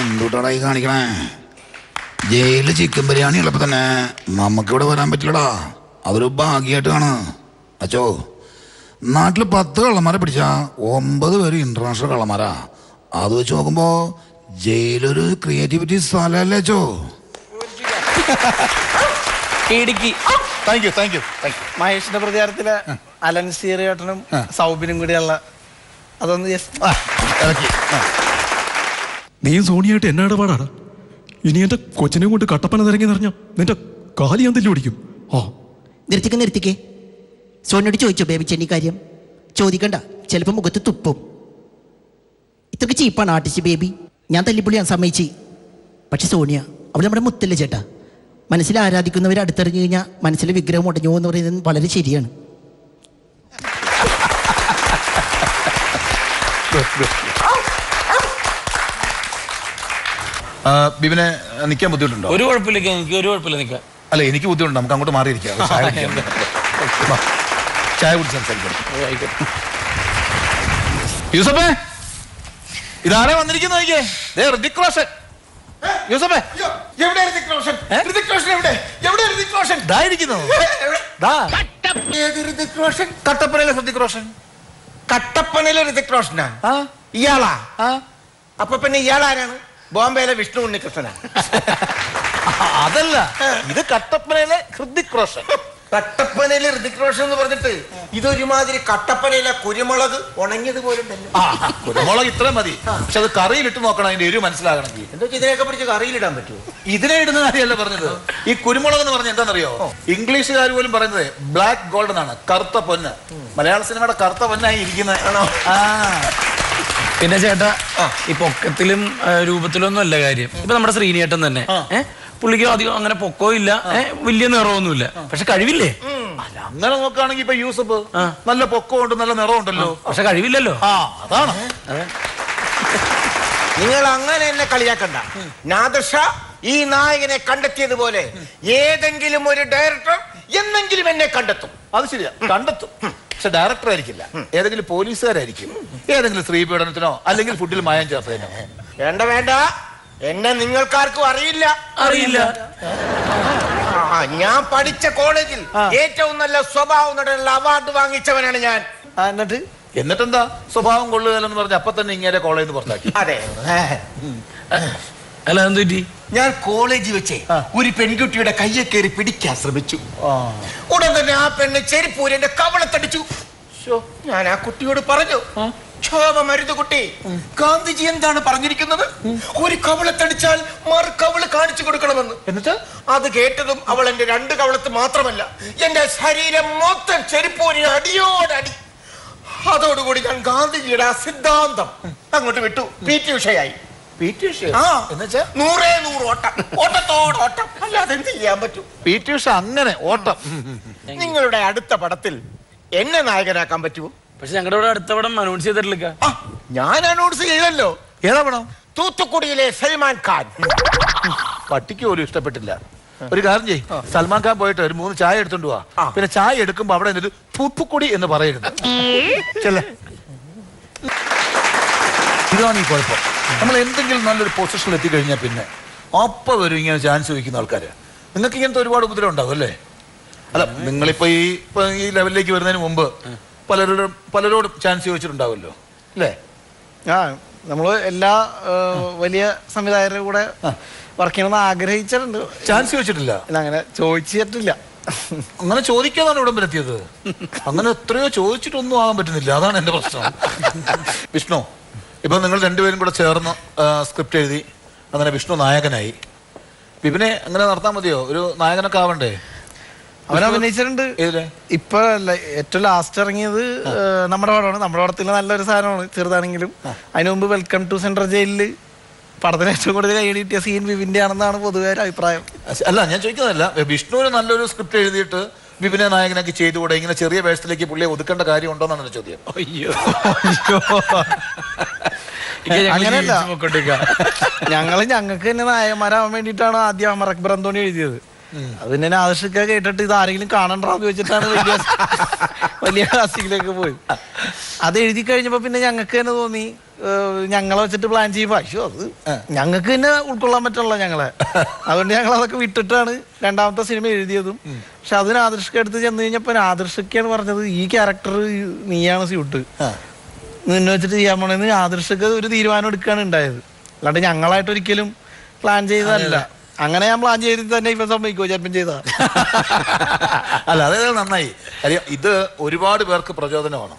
എന്തുട്ടായി കാണിക്കണേ? ജയിലിൽ ചിക്കൻ ബിരിയാണി ഉള്ളപ്പോ തന്നെ നമുക്കിവിടെ വരാൻ പറ്റില്ലടാ. അതൊരു ഭാഗ്യമായിട്ട് കാണുക. അച്ചോ, നാട്ടിൽ 10 കള്ളന്മാരെ പിടിച്ചാ 9 പേര് ഇന്റർനാഷണൽ കള്ളന്മാരാ. അത് വെച്ച് നോക്കുമ്പോ ജയിലൊരു ക്രിയേറ്റിവിറ്റി സ്ഥലല്ലേ അച്ചോ. മഹേഷിന്റെ പ്രതികാരത്തിലെ അലൻ സീറിയേട്ടനും സൗബിനും കൂടിയുള്ള അതൊന്ന് നീ സോണിയായിട്ട് എന്നാട് പാടാടാ. ഇനി എന്റെ കൊച്ചിനെ കൊണ്ട് കട്ടപ്പന നിറങ്ങി നിറഞ്ഞ നിന്റെ കാലി ഞാൻ തല്ലി ഓടിക്കും. നിർത്തിക്കേ. സോണിയോട് ചോദിച്ചോ ബേബി ചെന്നി കാര്യം? ചോദിക്കണ്ട, ചിലപ്പോൾ മുഖത്ത് തുപ്പും. ഇത്രക്ക് ചീപ്പാണ് ആർട്ടിസ്റ്റ് ബേബി. ഞാൻ തല്ലിപ്പൊളി ഞാൻ സമ്മതിച്ച്. പക്ഷെ സോണിയ അവൾ നമ്മുടെ മുത്തല്ലേ ചേട്ടാ. മനസ്സിൽ ആരാധിക്കുന്നവർ അടുത്തിറങ്ങി കഴിഞ്ഞാൽ മനസ്സിലെ വിഗ്രഹം ഉടഞ്ഞു എന്ന് പറയുന്നത് വളരെ ശരിയാണ്. ബിബിനെ നിൽക്കാൻ ബുദ്ധിമുട്ടുണ്ടോ? ഒരു കുഴപ്പമില്ല, എനിക്ക് ഒരു കുഴപ്പമില്ല നിൽക്കാം. അല്ല, എനിക്ക് ബുദ്ധിമുട്ടുണ്ട്. നമുക്ക് അങ്ങോട്ട് മാറിയിരിക്കാം. ചായ കുടിച്ച് സംസാരിക്കാം. യൂസഫേ, ഇതാരാ വന്നിരിക്കുന്നു നോക്കിയേ, ദേ ഋതിക് റോഷൻ. യൂസഫേ, എവിടെ ഋതിക് റോഷൻ? ഋതിക് റോഷൻ എവിടെ? എവിടെ ഋതിക് റോഷൻ? ദാ ഇരിക്കുന്നു. ദാ. ഏത് ഋതിക് റോഷൻ? കട്ടപ്പനയിലെ ഋതിക് റോഷൻ. കട്ടപ്പനയിലെ ഋതിക് റോഷനാ? ഇയാളാ? അപ്പൊ പിന്നെ ഇയാളാരാണ്? ബോംബെയിലെ വിഷ്ണു ഉണ്ണികൃഷ്ണനാ? അതല്ല, ഇത് കട്ടപ്പനയിലെ ഋതിക് റോഷൻ. കട്ടപ്പനയിലെ ഋതിക് റോഷൻ എന്ന് പറഞ്ഞിട്ട് ഇതൊരുമാതിരി കട്ടപ്പനയിലെ കുരുമുളക് ഉണങ്ങിയത് പോലെ ഉണ്ടല്ലോ. കുരുമുളക് ഇത്ര മതി, പക്ഷെ അത് കറിയിലിട്ട് നോക്കണം, അതിന്റെ എരിവ് മനസ്സിലാകണമെങ്കിൽ. എന്താ ഇതിനെയൊക്കെ പിടിച്ച് കറിയിലിടാൻ പറ്റുമോ? ഇതിനെ ഇടുന്ന കാര്യമല്ല പറഞ്ഞത്. ഈ കുരുമുളക് എന്ന് പറഞ്ഞാൽ എന്താണെന്നറിയോ? ഇംഗ്ലീഷുകാർ പോലും പറയുന്നത് ബ്ലാക്ക് ഗോൾഡ് എന്നാണ്, കറുത്ത പൊന്ന്. മലയാള സിനിമയുടെ കറുത്ത പൊന്നായി ഇരിക്കുന്നത് ആണോ? പിന്നെ ചേട്ടാ, ഈ പൊക്കത്തിലും രൂപത്തിലൊന്നും അല്ല കാര്യം. ഇപ്പൊ നമ്മുടെ ശ്രീനിയേട്ടൻ തന്നെ പുള്ളിക്ക് അധികം അങ്ങനെ പൊക്കോ ഇല്ല, വലിയ നിറമൊന്നുമില്ല, പക്ഷെ കഴിവില്ലേ? അല്ല, അങ്ങനെ നോക്കുകയാണെങ്കിൽ ഇപ്പൊ യൂസഫ് നല്ല പൊക്കമുണ്ട്, നല്ല നിറമുണ്ടല്ലോ, പക്ഷെ കഴിവില്ലല്ലോ. അതാണ്. നിങ്ങൾ അങ്ങനെ എന്നെ കളിയാക്കണ്ട. നാദർഷ ഈ നായകനെ കണ്ടെത്തിയതുപോലെ ഏതെങ്കിലും ഒരു ഡയറക്ടർ എന്നെങ്കിലും എന്നെ കണ്ടെത്തും. അത് ശരിയാ, കണ്ടെത്തും. പക്ഷെ ഡയറക്ടർ ആയിരിക്കില്ല, ഏതെങ്കിലും പോലീസുകാരായിരിക്കും, ഏതെങ്കിലും സ്ത്രീ പീഡനത്തിനോ അല്ലെങ്കിൽ ഫുഡിൽ മായം ചേർത്തതിനോ. വേണ്ട വേണ്ട, എന്നെ നിങ്ങൾക്കാർക്കും അറിയില്ല. ഞാൻ പഠിച്ച കോളേജിൽ ഏറ്റവും നല്ല സ്വഭാവം നടനുള്ള അവാർഡ് വാങ്ങിച്ചവനാണ് ഞാൻ. എന്നിട്ടെന്താ സ്വഭാവം കൊള്ളുകയെന്ന് പറഞ്ഞ അപ്പൊ തന്നെ ഇങ്ങനെ കോളേജിൽ നിന്ന് പുറത്താക്കി? അതെ. അല്ല, എന്ത് പറ്റി? ഞാൻ കോളേജിൽ വെച്ചേ ഒരു പെൺകുട്ടിയുടെ കയ്യെ കയറി പിടിക്കാൻ ശ്രമിച്ചു. ഉടൻ തന്നെ ആ പെണ്ണ് ചെരിപ്പൂരി എന്റെ കവളത്തടിച്ചു. ഞാൻ ആ കുട്ടിയോട് പറഞ്ഞു, ക്ഷോഭ മരുത് കുട്ടി, ഗാന്ധിജി എന്താണ് പറഞ്ഞിരിക്കുന്നത്? ഒരു കവളത്തടിച്ചാൽ മറു കവള് കാണിച്ചു കൊടുക്കണമെന്ന്. എന്നിട്ട് അത് കേട്ടതും അവൾ എന്റെ 2 കവളത്ത് മാത്രമല്ല എന്റെ ശരീരം മൊത്തം ചെരിപ്പൂരി അടിയോടടി. അതോടുകൂടി ഞാൻ ഗാന്ധിജിയുടെ ആ സിദ്ധാന്തം അങ്ങോട്ട് വിട്ടു. PT ഉഷയായി. PT ഉഷ? എന്നുവെച്ചാ 100 ഓട്ടം, ഓട്ടത്തോടോട്ടം, അല്ലാതെ എന്ത് ചെയ്യാൻ പറ്റും? PT ഉഷ അങ്ങനെ ഓട്ടം. നിങ്ങളുടെ അടുത്ത പടത്തിൽ എന്നെ നായകനാക്കാൻ പറ്റുമോ? പക്ഷെ ഞങ്ങളുടെ ഇവിടെ അടുത്ത പടം അനൗൺസ് ചെയ്തിട്ടില്ല. ഞാൻ അനൗൺസ് ചെയ്തല്ലോ. ഏതാ പടം? തൂത്തുക്കുടിയിലെ സൽമാൻ ഖാൻ. പട്ടിക്ക് പോലും ഇഷ്ടപ്പെട്ടില്ല. ഒരു കാര്യം ചെയ്യ്, സൽമാൻ ഖാൻ പോയിട്ട് ഒരു 3 ചായ എടുത്തോണ്ട് പോവാ. പിന്നെ ചായ എടുക്കുമ്പോ അവിടെ നിന്നൊരു തൂത്തുക്കുടി എന്ന് പറയരുത്. ഇതാണ് ഈ കുഴപ്പം. നമ്മൾ എന്തെങ്കിലും നല്ലൊരു പൊസിഷനിൽ എത്തിക്കഴിഞ്ഞാൽ പിന്നെ അപ്പൊ വരും ഇങ്ങനെ ചാൻസ് ചോദിക്കുന്ന ആൾക്കാര്. നിങ്ങൾക്ക് ഇങ്ങനത്തെ ഒരുപാട് ഉപദ്രവം ഉണ്ടാവും അല്ലേ? അല്ല, നിങ്ങളിപ്പോ ഈ ലെവലിലേക്ക് വരുന്നതിന് മുമ്പ് പലരോടും ചാൻസ് ചോദിച്ചിട്ടുണ്ടാവുമല്ലോ അല്ലേ? നമ്മള് എല്ലാ വലിയ സംവിധായകരുടെ കൂടെ വർക്ക് ചെയ്യണമെന്ന് ആഗ്രഹിച്ചിട്ടുണ്ട്. ചാൻസ് ചോദിച്ചിട്ടില്ല? അങ്ങനെ ചോദിച്ചിട്ടില്ല. അങ്ങനെ ചോദിക്കാതാണ് ഇവിടം വരെത്തിയത്. അങ്ങനെ എത്രയോ ചോദിച്ചിട്ടൊന്നും ആകാൻ പറ്റുന്നില്ല, അതാണ് എന്റെ പ്രശ്നം. വിഷ്ണു, ഇപ്പൊ നിങ്ങൾ രണ്ടുപേരും കൂടെ ചേർന്ന് സ്ക്രിപ്റ്റ് എഴുതി, അങ്ങനെ വിഷ്ണു നായകനായി. വിപിനെ അങ്ങനെ നടത്താൻ മതിയോ? ഒരു നായകനൊക്കെ ആവണ്ടേ? അവൻ അഭിനയിച്ചിട്ടുണ്ട്. ഇപ്പൊ ഏറ്റവും ലാസ്റ്റ് ഇറങ്ങിയത് നമ്മുടെ പടമാണ്. നമ്മുടെ പടത്തിൽ നല്ലൊരു സാധനമാണ്, ചെറുതാണെങ്കിലും. അതിനു മുമ്പ് വെൽക്കം ടു സെൻട്രൽ ജയിലില് പടത്തിന് ഏറ്റവും കൂടുതൽ കൈയടി കിട്ടിയ സീൻ വിപിന്റെ ആണെന്നാണ് പൊതുവെ ഒരു അഭിപ്രായം. അല്ല, ഞാൻ ചോദിക്കുന്നതല്ല, വിഷ്ണുവിന് നല്ലൊരു സ്ക്രിപ്റ്റ് എഴുതിയിട്ട് വിപിനെ നായകനാക്കി ചെയ്തുകൂടെ? ഇങ്ങനെ ചെറിയ വേഷത്തിലേക്ക് പുള്ളിയെ ഒതുക്കേണ്ട കാര്യം ഉണ്ടോന്നാണ് എന്റെ ചോദ്യം. അങ്ങനെയല്ല, ഞങ്ങൾക്ക് തന്നെ നായകന്മാരാവാൻ വേണ്ടിയിട്ടാണ് ആദ്യം അമർ അക്ബർ അന്തോണി എഴുതിയത്. അത് പിന്നെ ആദർശിക്ക കേട്ടിട്ട് ഇത് ആരെങ്കിലും കാണണ്ടാന്ന് വെച്ചിട്ടാണ് വലിയ കാസ്റ്റിംഗിലേക്ക് പോയത്. അത് എഴുതി കഴിഞ്ഞപ്പോ പിന്നെ ഞങ്ങൾക്ക് തന്നെ തോന്നി, ഞങ്ങളെ വെച്ചിട്ട് പ്ലാൻ ചെയ്യുമ്പോ അയ്യോ അത് ഞങ്ങൾക്ക് തന്നെ ഉൾക്കൊള്ളാൻ പറ്റുള്ള ഞങ്ങളെ. അതുകൊണ്ട് ഞങ്ങൾ അതൊക്കെ വിട്ടിട്ടാണ് രണ്ടാമത്തെ സിനിമ എഴുതിയതും. പക്ഷെ അതിന് ആദർശിക്ക എടുത്ത് ചെന്ന് കഴിഞ്ഞപ്പോ ആദർശിക്കാണ് പറഞ്ഞത്, ഈ ക്യാരക്ടർ നീയാണ് സ്യൂട്ട്, നിന്നെ വെച്ചിട്ട് ചെയ്യാൻ പോണെന്ന് ആദർശിക്ക ഒരു തീരുമാനം എടുക്കുകയാണ് ഉണ്ടായത്. അല്ലാണ്ട് ഞങ്ങളായിട്ട് ഒരിക്കലും പ്ലാൻ ചെയ്തതല്ല. അങ്ങനെ ഞാൻ പ്ലാൻ ചെയ്ത് തന്നെ ഇപ്പൊ സംഭവിക്കുമോ ചിലപ്പം ചെയ്താ? അല്ല, അതേ നന്നായി. കാര്യം ഇത് ഒരുപാട് പേർക്ക് പ്രചോദനമാണ്.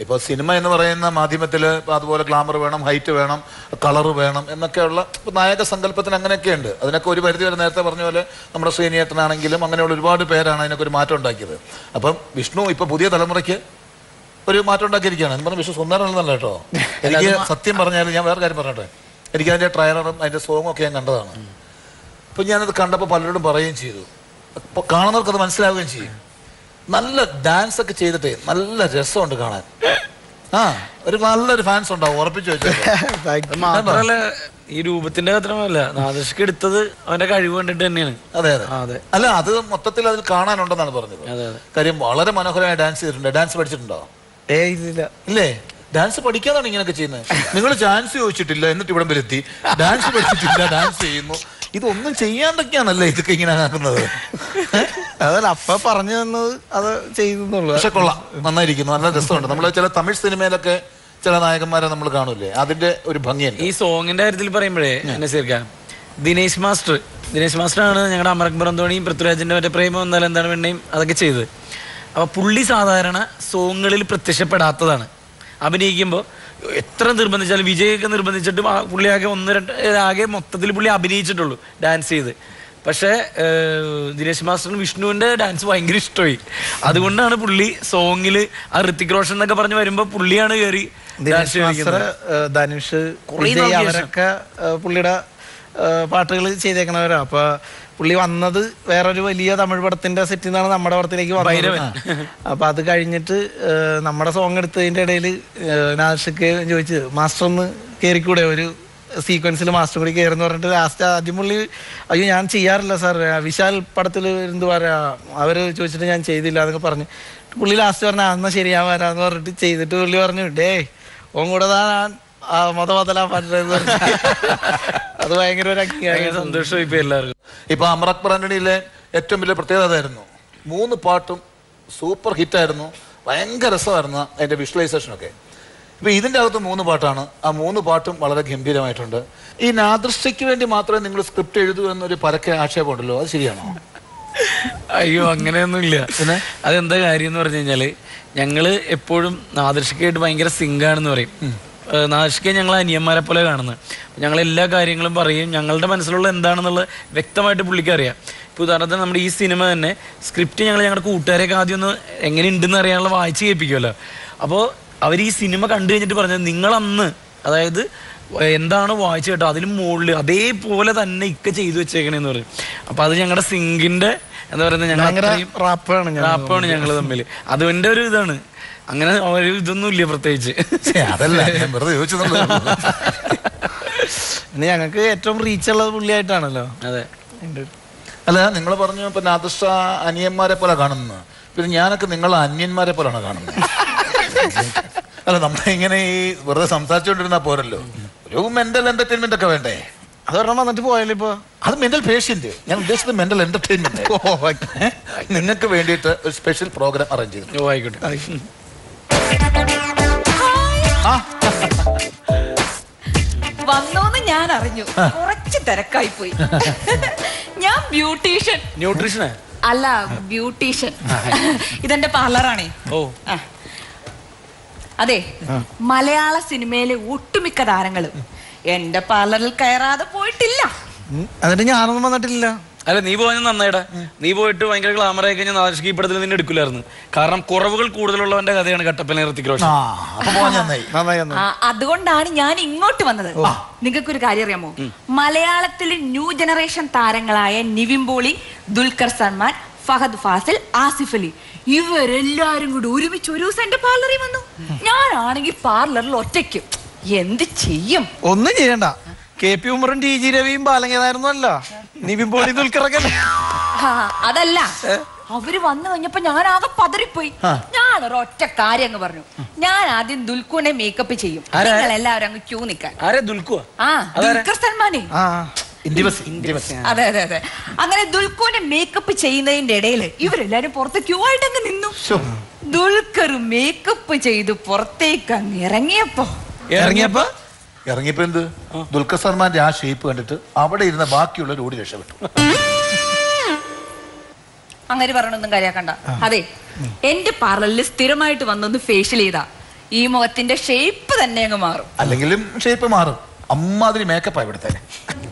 ഇപ്പോൾ സിനിമ എന്ന് പറയുന്ന മാധ്യമത്തിൽ അതുപോലെ ഗ്ലാമർ വേണം, ഹൈറ്റ് വേണം, കളർ വേണം എന്നൊക്കെയുള്ള നായക സങ്കല്പത്തിന് അങ്ങനെയൊക്കെ ഉണ്ട്. അതിനൊക്കെ ഒരു പരിധി വരെ നേരത്തെ പറഞ്ഞ പോലെ നമ്മുടെ ശ്രീനിയേട്ടനാണെങ്കിലും അങ്ങനെയുള്ള ഒരുപാട് പേരാണ് അതിനൊക്കെ ഒരു മാറ്റം ഉണ്ടാക്കിയത്. അപ്പം വിഷ്ണു ഇപ്പൊ പുതിയ തലമുറയ്ക്ക് ഒരു മാറ്റം ഉണ്ടാക്കിയിരിക്കുകയാണ്. എന്ന് പറഞ്ഞാൽ വിഷ്ണു സ്വന്തമാണെന്നല്ല കേട്ടോ. എനിക്ക് സത്യം പറഞ്ഞാൽ ഞാൻ വേറെ കാര്യം പറഞ്ഞോട്ടെ, എനിക്ക് അതിൻ്റെ ട്രailer-ഉം അതിൻ്റെ സോങ്ങും ഒക്കെ ഞാൻ കണ്ടതാണ്. അപ്പം ഞാനത് കണ്ടപ്പോൾ പലരോടും പറയുകയും ചെയ്തു, കാണുന്നവർക്ക് അത് മനസ്സിലാവുകയും ചെയ്യും. നല്ല ഡാൻസ് ഒക്കെ ചെയ്തിട്ട് നല്ല രസമുണ്ട് കാണാൻ. ഒരു നല്ലൊരു ഫാൻസ് ഉണ്ടാവും, ഉറപ്പിച്ചു വെച്ചാൽ. മാത്രല്ല ഈ രൂപത്തിന്റെ മാത്രമല്ല, നാദർശിക്ക് എടുത്തത് അവന്റെ കഴിവ് കണ്ടിട്ട് തന്നെയാണ്. അതെ അതെ. അല്ല, അത് മൊത്തത്തിൽ അതിൽ കാണാനുണ്ടെന്നാണ് പറഞ്ഞത്. കാര്യം വളരെ മനോഹരമായി ഡാൻസ് ചെയ്തിട്ടുണ്ട്. ഡാൻസ് പഠിച്ചിട്ടുണ്ടോ? ഇല്ല. ഇല്ലേ? ഡാൻസ് പഠിക്കാതാണ് ഇങ്ങനെയൊക്കെ ചെയ്യുന്നത്. നിങ്ങൾ ചാൻസ് ചോദിച്ചിട്ടില്ല, എന്നിട്ട് ഇവിടം വരെ എത്തി. ഡാൻസ് പഠിച്ചിട്ടില്ല, ഡാൻസ് ചെയ്യുന്നു. ഇതൊന്നും ചെയ്യാണ്ടൊക്കെയാണല്ലേ ഇതൊക്കെ ഇങ്ങനെ ആക്കുന്നത്. അതല്ല അപ്പ പറഞ്ഞു തന്നത് അത് ചെയ്യുന്നുള്ളൂ. പക്ഷെ കൊള്ളാം, നന്നായിരിക്കുന്നു, നല്ല രസമുണ്ട്. നമ്മൾ ചില തമിഴ് സിനിമയിലൊക്കെ ചില നായകന്മാരെ നമ്മൾ കാണൂലേ, അതിന്റെ ഒരു ഭംഗിയല്ല. ഈ സോങ്ങിന്റെ കാര്യത്തിൽ പറയുമ്പോഴേ ദിനേശ് മാസ്റ്റർ ആണ് ഞങ്ങളുടെ അമർ അക്ബർ അന്തോണിയും പൃഥ്വിരാജിന്റെ മറ്റേ പ്രേമം എന്നാലും എന്താണ് വേണ്ടയും അതൊക്കെ ചെയ്തത്. അപ്പൊ പുള്ളി സാധാരണ സോങ്ങുകളിൽ പ്രത്യക്ഷപ്പെടാത്തതാണ്. അഭിനയിക്കുമ്പോൾ എത്ര നിർബന്ധിച്ചാലും, വിജയൊക്കെ നിർബന്ധിച്ചിട്ടും പുള്ളി ആകെ മൊത്തത്തിൽ പുള്ളി അഭിനയിച്ചിട്ടുള്ളൂ ഡാൻസ് ചെയ്ത്. പക്ഷേ ദിനേശ് മാസ്റ്ററിന് വിഷ്ണുവിന്റെ ഡാൻസ് ഭയങ്കര ഇഷ്ടമായി. അതുകൊണ്ടാണ് പുള്ളി സോങ്ങിൽ ആ ഋത്തിക് റോഷൻ എന്നൊക്കെ പറഞ്ഞ് വരുമ്പോ പുള്ളിയാണ് കയറി ധനുഷ് അവരൊക്കെ പുള്ളിയുടെ പാട്ടുകൾ ചെയ്തേക്കണവരാ. അപ്പൊ പുള്ളി വന്നത് വേറൊരു വലിയ തമിഴ് പടത്തിന്റെ സെറ്റിൽ നിന്നാണ് നമ്മുടെ പടത്തിലേക്ക് വന്നത്. അപ്പൊ അത് കഴിഞ്ഞിട്ട് നമ്മുടെ സോങ് എടുത്തതിന്റെ ഇടയിൽ നാഷിക്ക് ചോദിച്ചു, മാസ്റ്റർ ഒന്ന് കയറിക്കൂടെ, ഒരു സീക്വൻസിൽ മാസ്റ്റർ കൂടി കയറുന്ന പറഞ്ഞിട്ട് ലാസ്റ്റ് ആദ്യം പുള്ളി അയ്യോ ഞാൻ ചെയ്യാറില്ല സാർ, വിശാൽ പടത്തിൽ എന്ത് പറയാ അവര് ചോദിച്ചിട്ട് ഞാൻ ചെയ്തില്ല എന്നൊക്കെ പറഞ്ഞു. പുള്ളി ലാസ്റ്റ് പറഞ്ഞ അന്ന് ശരിയാ വരാന്ന് പറഞ്ഞിട്ട് ചെയ്തിട്ട് പുള്ളി പറഞ്ഞു, ഡേ ഓൻ കൂടെ മൊതലാ പാട്ട്. അത് ഭയങ്കര ഒരു സന്തോഷമായി ഇപ്പൊ എല്ലാവർക്കും. ഇപ്പൊ അമർ അക്ബർ ആന്റണിയിലെ ഏറ്റവും വലിയ പ്രത്യേകത അതായിരുന്നു, 3 പാട്ടും സൂപ്പർ ഹിറ്റായിരുന്നു, ഭയങ്കര രസമായിരുന്നു അതിന്റെ വിഷ്വലൈസേഷനൊക്കെ. ഇപ്പൊ ഇതിന്റെ അകത്ത് 3 പാട്ടാണ്. ആ 3 പാട്ടും വളരെ ഗംഭീരമായിട്ടുണ്ട്. ഈ നാദൃഷ്ടയ്ക്ക് വേണ്ടി മാത്രമേ നിങ്ങൾ സ്ക്രിപ്റ്റ് എഴുതൂ എന്നൊരു പരക്കെ ആക്ഷേപമുണ്ടല്ലോ, അത് ശരിയാണോ? അയ്യോ അങ്ങനെയൊന്നുമില്ല. അതെന്താ കാര്യം എന്ന് പറഞ്ഞു കഴിഞ്ഞാല് ഞങ്ങള് എപ്പോഴും നാദൃഷ്ടയ്ക്കായിട്ട് ഭയങ്കര സിങ്കാണെന്ന് പറയും. നാദൃഷ്ടയെ ഞങ്ങൾ അനിയന്മാരെ പോലെ കാണുന്നത്. ഞങ്ങൾ എല്ലാ കാര്യങ്ങളും പറയും, ഞങ്ങളുടെ മനസ്സിലുള്ള എന്താണെന്നുള്ളത് വ്യക്തമായിട്ട് പുള്ളിക്ക് അറിയാം. ഇപ്പോൾ ഉദാഹരണത്തിന് നമ്മുടെ ഈ സിനിമ തന്നെ സ്ക്രിപ്റ്റ് ഞങ്ങളുടെ കൂട്ടുകാരെയൊക്കെ ആദ്യം ഒന്ന് എങ്ങനെ ഉണ്ടെന്ന് അറിയാനുള്ള വായിച്ച് കേൾപ്പിക്കുമല്ലോ. അപ്പോൾ അവർ ഈ സിനിമ കണ്ടു കഴിഞ്ഞിട്ട് പറഞ്ഞത് നിങ്ങളന്ന്, അതായത് എന്താണ് വായിച്ചു കേട്ടോ അതിലും മുകളിൽ അതേപോലെ തന്നെ ഇക്ക ചെയ്തു വെച്ചേക്കണേന്ന് പറയും. അപ്പൊ അത് ഞങ്ങളുടെ സിങ്കിന്റെ എന്താ പറയുന്നത്, റാപ്പാണ് ഞങ്ങൾ തമ്മിൽ. അതിന്റെ ഒരു ഇതാണ്. അങ്ങനെ ഒരു ഇതൊന്നും ഇല്ല പ്രത്യേകിച്ച്. അതല്ല ഞാൻ വെറുതെ ചോദിച്ചത്. ഞങ്ങൾക്ക് ഏറ്റവും റീച്ച് ഉള്ളത് പുള്ളിയായിട്ടാണല്ലോ. അതെ. അല്ല നിങ്ങൾ പറഞ്ഞു ഇപ്പൊ നാദൃഷ്ട അനിയന്മാരെ പോലെ കാണുന്നു, പിന്നെ ഞാനൊക്കെ നിങ്ങളെ അന്യന്മാരെ പോലെയാണ് കാണുന്നത്. അല്ല നമ്മളിങ്ങനെ ഈ വെറുതെ സംസാരിച്ചുകൊണ്ടിരുന്നാ പോരല്ലോ, ഒരു മെന്റൽ എന്റർടൈൻമെന്റ് ഒക്കെ വേണ്ടേ? അതൊരെണ്ണം വന്നിട്ട് പോയാലോ ഇപ്പൊ. അത് മെന്റൽ പേഷ്യന്റ്, ഞാൻ ഉദ്ദേശിച്ചത് മെന്റൽ എന്റർടൈൻമെന്റ്. നിങ്ങൾക്ക് വേണ്ടിയിട്ട് ഒരു സ്പെഷ്യൽ പ്രോഗ്രാം അറേഞ്ച് ചെയ്തു. ആയിക്കോട്ടെ. വന്നോന്ന് ഞാൻ അറിഞ്ഞു, കുറച്ച് തിരക്കായി പോയി. ഞാൻ ന്യൂട്രീഷൻ അല്ല ബ്യൂട്ടീഷ്യൻ. ഇതെന്റെ പാർലറാണേ. ഓ അതെ, മലയാള സിനിമയിലെ ഒട്ടുമിക്ക താരങ്ങളും എന്റെ പാർലറിൽ കയറാതെ പോയിട്ടില്ല. എന്നിട്ട് ഞാനൊന്നും വന്നിട്ടില്ല. അല്ല നീ പോയത് നന്നായിടാ. നീ പോയിട്ട് ഭയങ്കര ഗ്ലാമർ ആയി കഴിഞ്ഞാൽ നാദൃഷ്ട ഈ പടത്തിൽ നിന്നെ എടുക്കില്ലായിരുന്നു. കാരണം കുറവുകൾ കൂടുതലുള്ളവന്റെ കഥയാണ് കട്ടപ്പന ഋത്തിക് റോഷൻ. അതുകൊണ്ടാണ് ഞാൻ ഇങ്ങോട്ട് വന്നത്. നിങ്ങൾക്കൊരു കാര്യം അറിയാമോ, മലയാളത്തിലെ ന്യൂ ജനറേഷൻ താരങ്ങളായ നിവിൻ പോളി, ദുൽഖർ സൽമാൻ, ഫഹദ് ഫാസിൽ, ആസിഫ് അലി ഇവരെല്ലാരും കൂടി ഒരുമിച്ച് ഒരു ദിവസം എന്റെ പാർലറിൽ വന്നു. ഞാനാണെങ്കിൽ പാർലറിൽ ഒറ്റയ്ക്ക് എന്ത് ചെയ്യും? ഒന്നും ചെയ്യണ്ട. KP ഉമറും TG രവിയും ബാലങ്കേതായിരുന്നു അല്ല, നിവിൻ പോളി ദുൽഖറൊക്കെ. അതല്ല, അവര് വന്നു കഴിഞ്ഞപ്പോ ഞാൻ ആകെ പതറിപ്പോയി. ഞാനൊരു ഒറ്റ കാര്യം അങ്ങ് പറഞ്ഞു, ഞാൻ ആദ്യം ദുൽഖുനെ മേക്കപ്പ് ചെയ്യും, നിങ്ങൾ എല്ലാവരും അങ്ങ് ക്യൂ നിൽക്കാൻ. ദുൽഖർ സൽമാനെ. അതെ അതെ അതെ. അങ്ങനെ ദുൽഖുനെ മേക്കപ്പ് ചെയ്യുന്നതിന്റെ ഇടയിൽ ഇവരെല്ലാരും പുറത്ത് ക്യൂ ആയിട്ട് അങ്ങ് നിന്നു. ദുൽഖർ മേക്കപ്പ് ചെയ്ത് പുറത്തേക്ക് അങ്ങ് ഇറങ്ങിയപ്പോ എന്ത്, ദുൽഖർ സൽമാന്റെ ആ ഷേപ്പ് കണ്ടിട്ട് അവിടെ ഇരുന്ന ബാക്കിയുള്ളവർ ഓടി രക്ഷപ്പെട്ടു. അങ്ങനെ പറഞ്ഞൊന്നും കാര്യാക്കണ്ട. അതെ, എന്റെ പാർലറിൽ സ്ഥിരമായിട്ട് വന്നൊന്ന് ഫേഷ്യൽ ചെയ്താ ഈ മുഖത്തിന്റെ ഷേപ്പ് തന്നെ അങ്ങ് മാറും. അല്ലെങ്കിലും ഷേപ്പ് മാറും. അമ്മാതിരി മേക്കപ്പാ ഇവിടുത്തെ.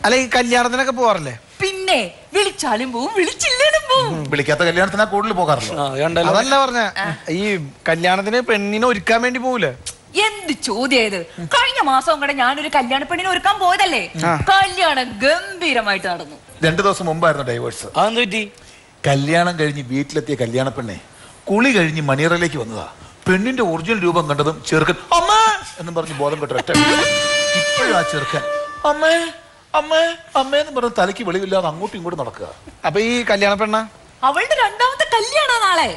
അല്ല ഈ കല്യാണത്തിനൊക്കെ പോവാറില്ലേ? പിന്നെ വിളിച്ചാലും പോവും, വിളിച്ചില്ലേലും പോവും. വിളിക്കാത്ത കല്യാണത്തിനാ കൂടുതൽ പോകാറുള്ളൂ. അതല്ല പറഞ്ഞ, ഈ കല്യാണത്തിന് പെണ്ണിനെ ഒരുക്കാൻ വേണ്ടി പോകൂലേ? എന്ത് ചോദ്യത്? കഴിഞ്ഞ മാസം കൂടെ ഞാനൊരു കല്യാണ പെണ്ണിനെ ഒരുക്കാൻ പോയതല്ലേ. കല്യാണം ഗംഭീരമായിട്ട് നടന്നു. 2 ദിവസം മുമ്പായിരുന്നു ഡൈവേഴ്സ്. അതെന്ത് പറ്റി? കല്യാണം കഴിഞ്ഞ് വീട്ടിലെത്തിയ കല്യാണ പെണ്ണെ കുളി കഴിഞ്ഞ് മണിയറയിലേക്ക് വന്നതാ. പെണ്ണിന്റെ ഒറിജിനൽ രൂപം കണ്ടതും ചെറുക്കൻ അമ്മ എന്നും പറഞ്ഞ് ബോധം കെട്ടൊറ്റ. ഇപ്പോഴും ആ ചെറുക്കൻ അമ്മേ അമ്മേ അമ്മേന്ന് പറഞ്ഞ് തലയ്ക്ക് വെളിവില്ലാതെ അങ്ങോട്ടും ഇങ്ങോട്ടും നടക്കുക. അപ്പൊ ഈ കല്യാണ പെണ്ണ അവളുടെ രണ്ടാമത്തെ കല്യാണം നാളെ.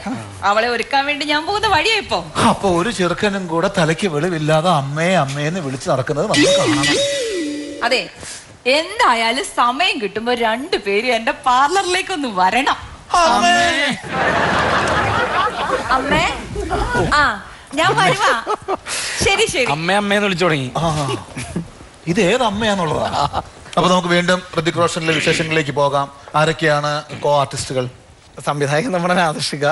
അവളെ ഒരുക്കാൻ വേണ്ടി ഞാൻ പോകുന്ന വഴിയാ ഇപ്പൊ. അപ്പൊ ഒരു ചെറുക്കനും കൂടെ തലയ്ക്ക് വെളിവില്ലാതെ അമ്മയെ അമ്മയെന്ന് വിളിച്ചു നടക്കുന്നത് നമുക്ക് കാണണം. അതെ, എന്തായാലും സമയം കിട്ടുമ്പോ രണ്ടുപേരും എന്റെ പാർലറിലേക്ക് ഒന്ന് വരണം. അമ്മേ, ആ ഞാൻ വരുവാ. ശരി ശരി. അമ്മയെന്ന് വിളിച്ചു തുടങ്ങി. ഇത് ഏത് അമ്മയാന്നുള്ളതാ? അപ്പൊ നമുക്ക് വീണ്ടും ഹൃതിക് റോഷനിലെ വിശേഷങ്ങളിലേക്ക് പോകാം. ആരൊക്കെയാണ് കോ ആർട്ടിസ്റ്റുകൾ? സംവിധായകൻ നമ്മുടെ നാദർഷിക,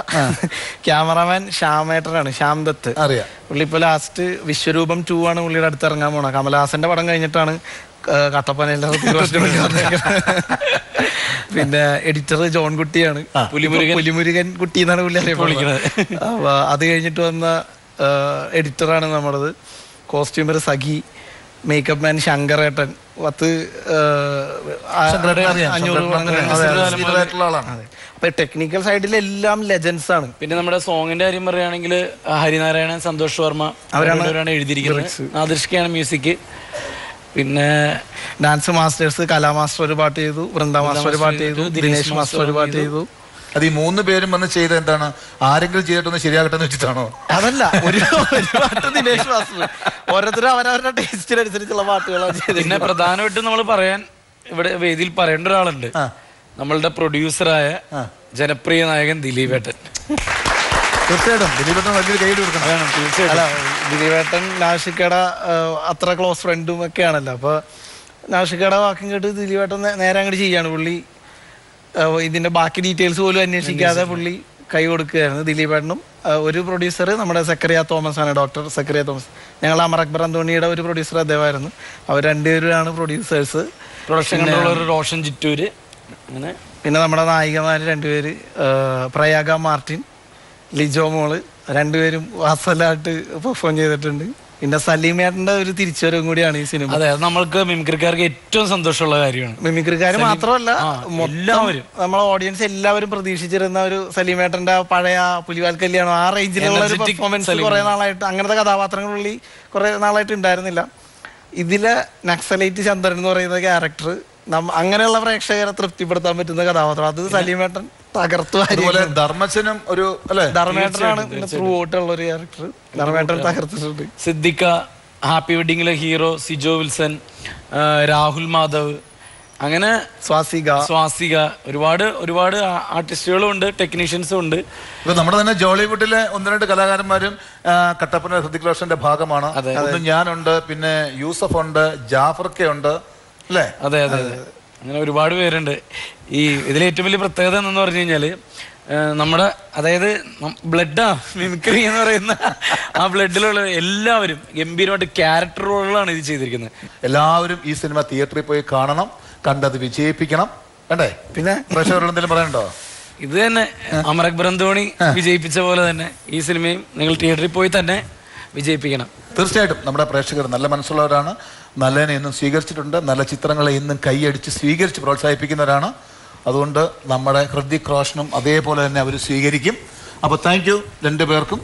ക്യാമറാമാൻ ശ്യാമേട്ടനാണ്, ശ്യാം ദത്ത്. അറിയാം. പുള്ളി ഇപ്പൊ ലാസ്റ്റ് വിശ്വരൂപം 2 ആണ് പുള്ളിയുടെ അടുത്ത് ഇറങ്ങാൻ പോണ. കമലഹാസന്റെ പടം കഴിഞ്ഞിട്ടാണ് കട്ടപ്പനയിലെ പിന്നെ എഡിറ്റർ ജോൺ കുട്ടിയാണ്, പുലിമുരുകൻ കുട്ടി എന്നാണ് പുള്ളി അറിയപ്പെടുന്നത്. അപ്പൊ അത് കഴിഞ്ഞിട്ട് വന്ന എഡിറ്ററാണ് നമ്മുടേത്. കോസ്റ്റ്യൂമർ സഖി, മേക്കപ്പ് മാൻ ശങ്കരേട്ടൻ. 10,500. അപ്പൊ ടെക്നിക്കൽ സൈഡിൽ എല്ലാം ലെജൻസ് ആണ്. പിന്നെ നമ്മുടെ സോങ്ങിന്റെ കാര്യം പറയുകയാണെങ്കിൽ ഹരിനാരായണൻ, സന്തോഷ് വർമ്മ അവരാണ് എഴുതിയിരിക്കുന്നത്. നാദർഷികയാണ് മ്യൂസിക്. പിന്നെ ഡാൻസ് മാസ്റ്റേഴ്സ്, കലാ മാസ്റ്റർ ഒരു പാട്ട് ചെയ്തു, വൃന്ദ മാസ്റ്റർ ഒരു പാട്ട് ചെയ്തു, ദിനേശ് മാസ്റ്റർ ഒരു പാട്ട് ചെയ്തു. അത് ഈ 3 പേരും വന്ന് ചെയ്ത എന്താണ്? ആരെങ്കിലും ചെയ്തിട്ടൊന്ന് ശരിയാകട്ടെ എന്ന് വെച്ചിട്ടാണോ? അതല്ല, ഒരു പാട്ട് ദിനേശ് മാസ്റ്റർ. ഓരോരുത്തരും അവരവരുടെ ടേസ്റ്റിനനുസരിച്ചുള്ള പാട്ടുകളാണ് ചെയ്തത്. പിന്നെ പ്രധാനമായിട്ടും നമ്മൾ പറയാൻ ഇവിടെ വേദിയിൽ പറയേണ്ട ഒരാളുണ്ട്. നമ്മളുടെ പ്രൊഡ്യൂസറായ ജനപ്രിയ നായകൻ ദിലീപേട്ടൻ. തീർച്ചയായിട്ടും ദിലീപേട്ടൻ വലിയൊരു ഗൈഡ് കൊടുക്കണം. അല്ല, ദിലീപേട്ടൻ നാഷിക്കയുടെ അത്ര ക്ലോസ് ഫ്രണ്ടും ഒക്കെ ആണല്ലോ. അപ്പൊ നാഷിക്കയുടെ വാക്കും കേട്ട് ദിലീപേട്ടൻ നേരെ അങ്ങോട്ട് ചെയ്യാണ്. പുള്ളി ഇതിന്റെ ബാക്കി ഡീറ്റെയിൽസ് പോലും അന്വേഷിക്കാതെ പുള്ളി കൈ കൊടുക്കുകയായിരുന്നു. ദിലീപേട്ടനും ഒരു പ്രൊഡ്യൂസർ നമ്മുടെ സക്കറിയ തോമസ് ആണ്, ഡോക്ടർ സക്കറിയ തോമസ്. ഞങ്ങൾ അമർ അക്ബർ അന്തോണിയുടെ ഒരു പ്രൊഡ്യൂസർ അദ്ദേഹമായിരുന്നു. അവർ രണ്ടുപേരാണ് producers. Production controller Roshan Chittoor. പിന്നെ നമ്മുടെ നായികമാര് 2 പേര്, പ്രയാഗ മാർട്ടിൻ, ലിജോ മോള്, 2 പേരും വാസലായിട്ട് പെർഫോം ചെയ്തിട്ടുണ്ട്. പിന്നെ സലീമേട്ടന്റെ ഒരു തിരിച്ചുവരവും കൂടിയാണ് ഈ സിനിമ. അതെ, നമ്മൾക്ക് മിമിക്രിക്കാർക്ക് ഏറ്റവും സന്തോഷമുള്ള കാര്യമാണ്. മിമിക്രിക്കാർ മാത്രമല്ല, എല്ലാവരും നമ്മളെ ഓഡിയൻസ് എല്ലാവരും പ്രതീക്ഷിച്ചിരുന്ന ഒരു സലീമേട്ടന്റെ പഴയ പുലിവാൽ കല്യാണം ആ റേഞ്ചിലുള്ള ഒരു പെർഫോമൻസ് കുറെ നാളായിട്ട്, അങ്ങനത്തെ കഥാപാത്രങ്ങളുള്ളിൽ കുറെ നാളായിട്ട് ഉണ്ടായിരുന്നില്ല. ഇതിലെ നക്സലൈറ്റ് ചന്ദ്രൻ എന്ന് പറയുന്ന ക്യാരക്ടർ അങ്ങനെയുള്ള പ്രേക്ഷകരെ തൃപ്തിപ്പെടുത്താൻ പറ്റുന്ന കഥാപാത്രം. അത് സലീമേട്ടൻ തകർത്തു. ധർമ്മച്ചനും ഒരു ധർമ്മേട്ടനാണ് ത്രൂ ഔട്ടുള്ള ഒരു ക്യാരക്ടർ. ധർമ്മേട്ടൻ തകർത്തിട്ടുണ്ട്. സിദ്ദിഖ, ഹാപ്പി വെഡിങ്ങിലെ ഹീറോ സിജോ വിൽസൺ, രാഹുൽ മാധവ്, അങ്ങനെ സ്വാസിക, ഒരുപാട് ആർട്ടിസ്റ്റുകളും ഉണ്ട്, ടെക്നീഷ്യൻസും ഉണ്ട്. ഇപ്പൊ നമ്മുടെ തന്നെ ജോളിവുഡിലെ 1-2 കലാകാരന്മാരും കട്ടപ്പന ഹൃതിക് റോഷന്റെ ഭാഗമാണ്. ഒന്ന് ഞാനുണ്ട്, പിന്നെ യൂസഫ് ഉണ്ട്, ജാഫർക്ക ഉണ്ട്, അല്ലേ? അതെ, അങ്ങനെ ഒരുപാട് പേരുണ്ട്. ഈ ഇതിലെ ഏറ്റവും വലിയ പ്രത്യേകത എന്ന് പറഞ്ഞു കഴിഞ്ഞാല് നമ്മുടെ, അതായത് ബ്ലഡാ മിമിക്രി എന്ന് പറയുന്ന ആ ബ്ലഡിലുള്ള എല്ലാവരും ഗംഭീരമായിട്ട് ക്യാരക്ടർ റോളുകളാണ് ഇത് ചെയ്തിരിക്കുന്നത്. എല്ലാവരും ഈ സിനിമ തിയേറ്ററിൽ പോയി കാണണം, കണ്ടത് വിജയിപ്പിക്കണം. വേണ്ടേ? പിന്നെ പ്രേക്ഷകരോട് എന്തെങ്കിലും പറയാനുണ്ടോ? ഇത് തന്നെ അമർ അക്ബർ അന്തോണി വിജയിപ്പിച്ച പോലെ തന്നെ ഈ സിനിമയും നിങ്ങൾ തിയേറ്ററിൽ പോയി തന്നെ വിജയിപ്പിക്കണം. തീർച്ചയായിട്ടും നമ്മുടെ പ്രേക്ഷകർ നല്ല മനസ്സുള്ളവരാണ്, നല്ലതിനെ എന്നും സ്വീകരിച്ചിട്ടുണ്ട്, നല്ല ചിത്രങ്ങളെ ഇന്നും കൈയടിച്ച് സ്വീകരിച്ച് പ്രോത്സാഹിപ്പിക്കുന്നവരാണ്. അതുകൊണ്ട് നമ്മുടെ ഹൃതിക് റോഷനും അതേപോലെ തന്നെ അവർ സ്വീകരിക്കും. അപ്പോൾ താങ്ക് യു 2 പേർക്കും.